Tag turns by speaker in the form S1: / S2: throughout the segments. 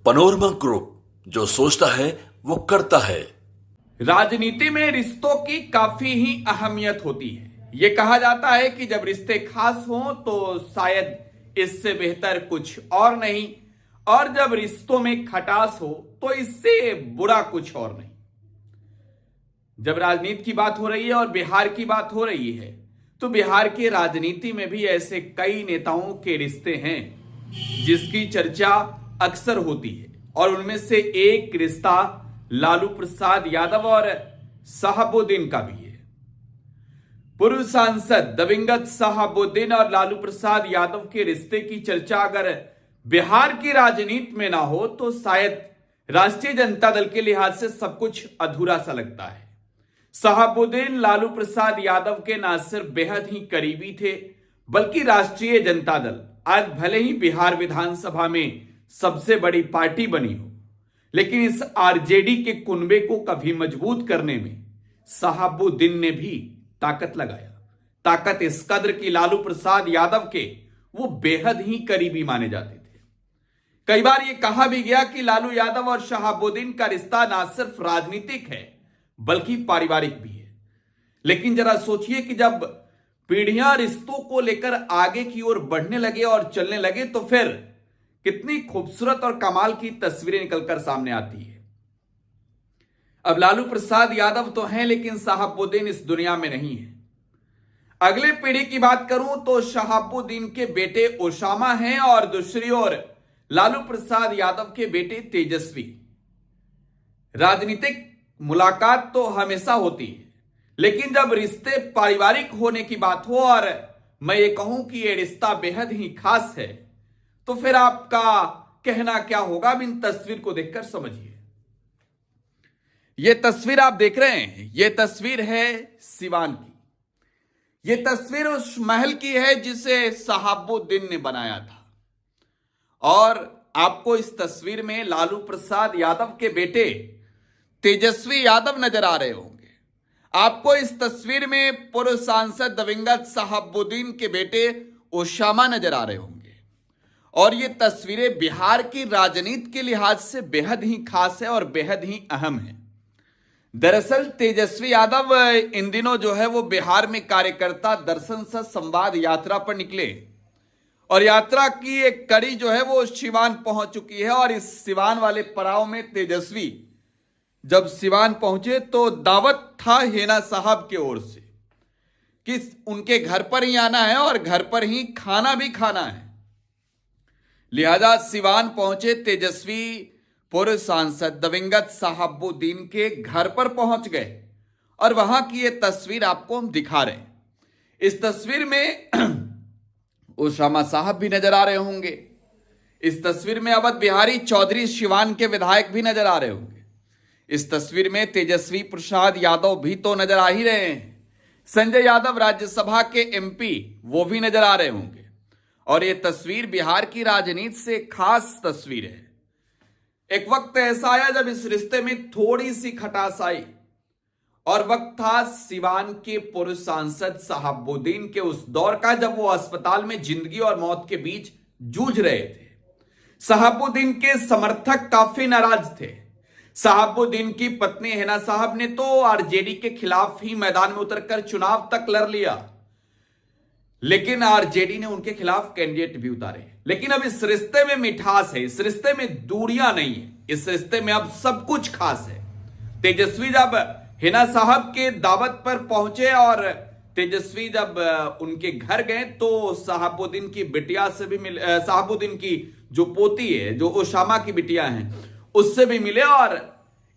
S1: Panorama group, जो सोचता है वो करता है।
S2: राजनीति में रिश्तों की काफी ही अहमियत होती है। ये कहा जाता है कि जब रिश्ते खास हों तो शायद इससे बेहतर कुछ और नहीं, और जब रिश्तों में खटास हो तो इससे बुरा कुछ और नहीं। जब राजनीति की बात हो रही है और बिहार की बात हो रही है, तो बिहार की राजनीति में भी ऐसे कई नेताओं के रिश्ते हैं जिसकी चर्चा अक्सर होती है, और उनमें से एक रिश्ता लालू प्रसाद यादव और शहाबुद्दीन का भी है। पूर्व सांसद दिवंगत शहाबुद्दीन और लालू प्रसाद यादव के रिश्ते की चर्चा अगर बिहार की राजनीति में ना हो तो शायद राष्ट्रीय जनता दल के लिहाज से सब कुछ अधूरा सा लगता है। शहाबुद्दीन लालू प्रसाद यादव के न सिर्फ बेहद ही करीबी थे, बल्कि राष्ट्रीय जनता दल आज भले ही बिहार विधानसभा में सबसे बड़ी पार्टी बनी हो, लेकिन इस आरजेडी के कुनबे को कभी मजबूत करने में शहाबुद्दीन ने भी ताकत लगाया। ताकत इस कद्र की लालू प्रसाद यादव के वो बेहद ही करीबी माने जाते थे। कई बार ये कहा भी गया कि लालू यादव और शहाबुद्दीन का रिश्ता ना सिर्फ राजनीतिक है बल्कि पारिवारिक भी है। लेकिन जरा सोचिए कि जब पीढ़ियां रिश्तों को लेकर आगे की ओर बढ़ने लगे और चलने लगे तो फिर कितनी खूबसूरत और कमाल की तस्वीरें निकलकर सामने आती है। अब लालू प्रसाद यादव तो हैं, लेकिन शहाबुद्दीन इस दुनिया में नहीं है। अगले पीढ़ी की बात करूं तो शहाबुद्दीन के बेटे ओसामा हैं और दूसरी ओर लालू प्रसाद यादव के बेटे तेजस्वी। राजनीतिक मुलाकात तो हमेशा होती है, लेकिन जब रिश्ते पारिवारिक होने की बात हो और मैं ये कहूं कि ये रिश्ता बेहद ही खास है, तो फिर आपका कहना क्या होगा? अब इन तस्वीर को देखकर समझिए। यह तस्वीर आप देख रहे हैं, यह तस्वीर है सिवान की। यह तस्वीर उस महल की है जिसे शहाबुद्दीन ने बनाया था, और आपको इस तस्वीर में लालू प्रसाद यादव के बेटे तेजस्वी यादव नजर आ रहे होंगे। आपको इस तस्वीर में पूर्व सांसद दिवंगत शहाबुद्दीन के बेटे ओसामा नजर आ रहे होंगे। और ये तस्वीरें बिहार की राजनीति के लिहाज से बेहद ही खास है और बेहद ही अहम है। दरअसल तेजस्वी यादव इन दिनों जो है वो बिहार में कार्यकर्ता दर्शन सह संवाद यात्रा पर निकले, और यात्रा की एक कड़ी जो है वो सिवान पहुंच चुकी है। और इस सिवान वाले पड़ाव में तेजस्वी जब सिवान पहुंचे तो दावत था हेना साहब की ओर से कि उनके घर पर ही आना है और घर पर ही खाना भी खाना है। लिहाजा सिवान पहुंचे तेजस्वी पूर्व सांसद दिवंगत शहाबुद्दीन के घर पर पहुंच गए, और वहां की ये तस्वीर आपको हम दिखा रहे हैं। इस तस्वीर में ओसामा साहब भी नजर आ रहे होंगे। इस तस्वीर में अवध बिहारी चौधरी सिवान के विधायक भी नजर आ रहे होंगे। इस तस्वीर में तेजस्वी प्रसाद यादव भी तो नजर आ ही रहे हैं। संजय यादव राज्यसभा के एमपी वो भी नजर आ रहे होंगे। और ये तस्वीर बिहार की राजनीति से खास तस्वीर है। एक वक्त ऐसा आया जब इस रिश्ते में थोड़ी सी खटास आई, और वक्त था सिवान के पूर्व सांसद शहाबुद्दीन के उस दौर का जब वो अस्पताल में जिंदगी और मौत के बीच जूझ रहे थे। शहाबुद्दीन के समर्थक काफी नाराज थे। शहाबुद्दीन की पत्नी हेना साहब ने तो आरजेडी के खिलाफ ही मैदान में उतरकर चुनाव तक लड़ लिया, लेकिन आरजेडी ने उनके खिलाफ कैंडिडेट भी उतारे। लेकिन अब इस रिश्ते में मिठास है, इस रिश्ते में दूरियां नहीं है, इस रिश्ते में अब सब कुछ खास है। तेजस्वी जब हेना साहब के दावत पर पहुंचे और तेजस्वी जब उनके घर गए तो शहाबुद्दीन की बिटिया से भी मिले, शहाबुद्दीन की जो पोती है, जो ओसामा की बिटिया हैं, उससे भी मिले और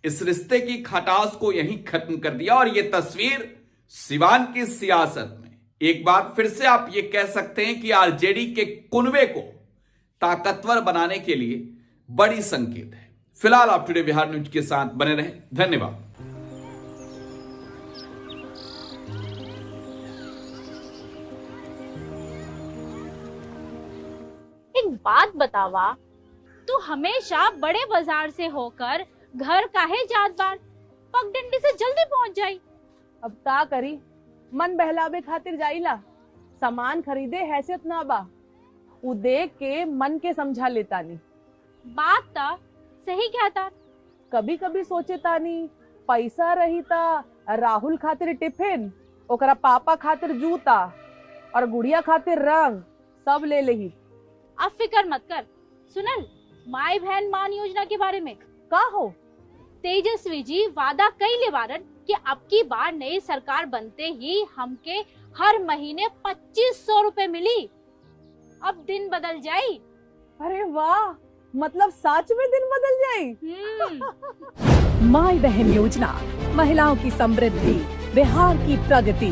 S2: इस रिश्ते की खटास को यहीं खत्म कर दिया। और यह तस्वीर सिवान की सियासत में एक बार फिर से आप ये कह सकते हैं कि आरजेडी के कुनबे को ताकतवर बनाने के लिए बड़ी संकेत है। फिलहाल आप टुडे बिहार न्यूज के साथ बने रहें। धन्यवाद।
S3: एक बात बतावा, तू हमेशा बड़े बाजार से होकर घर काहे जात बार? पगडंडी से जल्दी पहुंच जाई।
S4: अब का करी, मन बहलावे खातिर जाइला। सामान खरीदे हैसियत ना बा, उ देख के मन के समझा लेता नहीं।
S3: बात ता सही कहता।
S4: कभी कभी सोचे तानी पैसा रही ता राहुल खातिर टिफिन, ओकरा पापा खातिर जूता और गुड़िया खातिर रंग सब ले लेही।
S3: अब फिक्र मत कर। सुनल माई बहन मान योजना के बारे में
S4: का हो?
S3: तेजस्वी जी वादा कइले बारन कि अब की बार नई सरकार बनते ही हमके हर महीने 2500 रुपए मिली। अब दिन बदल जाई।
S4: अरे वाह, मतलब सच में दिन बदल जाई।
S5: माई बहन योजना, महिलाओं की समृद्धि, बिहार की प्रगति।